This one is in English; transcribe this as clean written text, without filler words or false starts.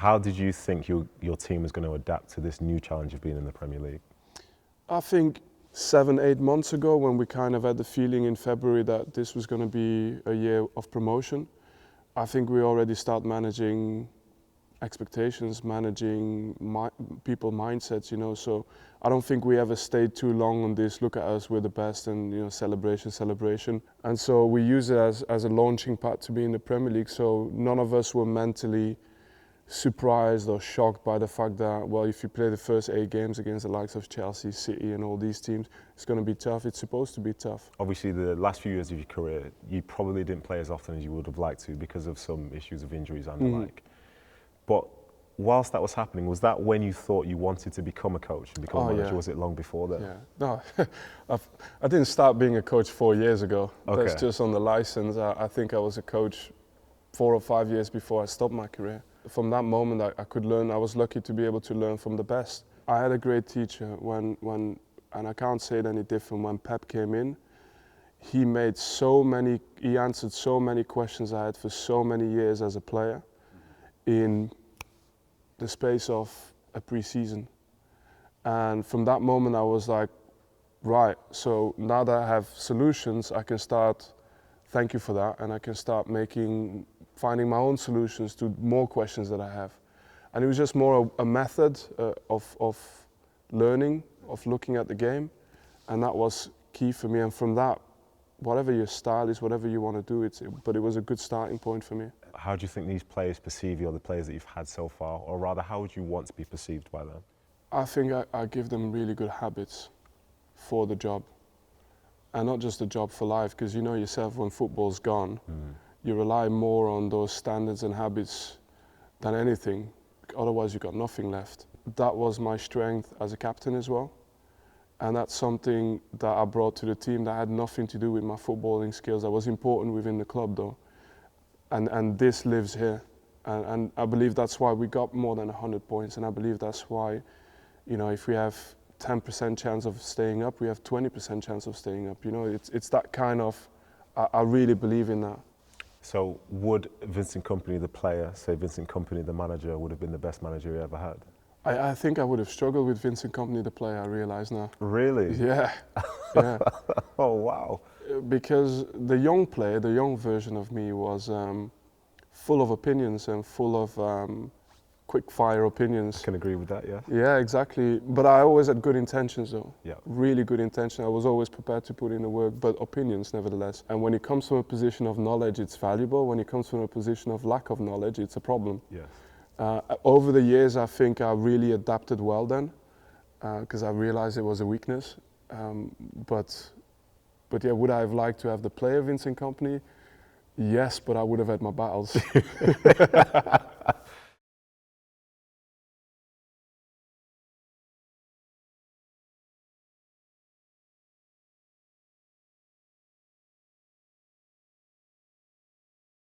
How did you think your team was going to adapt to this new challenge of being in the Premier League? I think 7-8 months ago, when we kind of had the feeling in February that this was going to be a year of promotion, I think we already start managing expectations, managing people mindsets, you know. So I don't think we ever stayed too long on this, look at us, we're the best, and, you know, celebration. And so we use it as a launching pad to be in the Premier League. So none of us were mentally surprised or shocked by the fact that, well, if you play the first 8 games against the likes of Chelsea, City and all these teams, it's going to be tough. It's supposed to be tough. Obviously, the last few years of your career, you probably didn't play as often as you would have liked to because of some issues of injuries and the like. But whilst that was happening, was that when you thought you wanted to become a coach and become a manager? Yeah. Was it long before that? Yeah, no, I didn't start being a coach 4 years ago. Okay. That's just on the license. I think I was a coach 4 or 5 years before I stopped my career. From that moment, I could learn. I was lucky to be able to learn from the best. I had a great teacher when and I can't say it any different. When Pep came in, he answered so many questions I had for so many years as a player in the space of a pre-season. And from that moment, I was like, right, so now that I have solutions, I can start, thank you for that, and I can start finding my own solutions to more questions that I have. And it was just more a method of learning, of looking at the game, and that was key for me. And from that, whatever your style is, whatever you want to do, but it was a good starting point for me. How do you think these players perceive you, or the players that you've had so far, or rather, how would you want to be perceived by them? I think I give them really good habits for the job, and not just the job for life, because you know yourself, when football's gone, you rely more on those standards and habits than anything. Otherwise, you've got nothing left. That was my strength as a captain as well. And that's something that I brought to the team that had nothing to do with my footballing skills. That was important within the club, though. And this lives here. And I believe that's why we got more than 100 points. And I believe that's why, you know, if we have 10% chance of staying up, we have 20% chance of staying up. You know, it's that kind of, I really believe in that. So would Vincent Kompany, the player, say Vincent Kompany, the manager, would have been the best manager you ever had? I think I would have struggled with Vincent Kompany, the player, I realise now. Really? Yeah, yeah. Oh, wow. Because the young player, the young version of me was full of opinions and full of quick fire opinions. I can agree with that, yeah. Yeah, exactly. But I always had good intentions though. Yeah. Really good intention. I was always prepared to put in the work, but opinions nevertheless. And when it comes from a position of knowledge, it's valuable. When it comes from a position of lack of knowledge, it's a problem. Yes. Over the years, I think I really adapted well then, because I realized it was a weakness. But yeah, would I have liked to have the player Vincent Kompany? Yes, but I would have had my battles.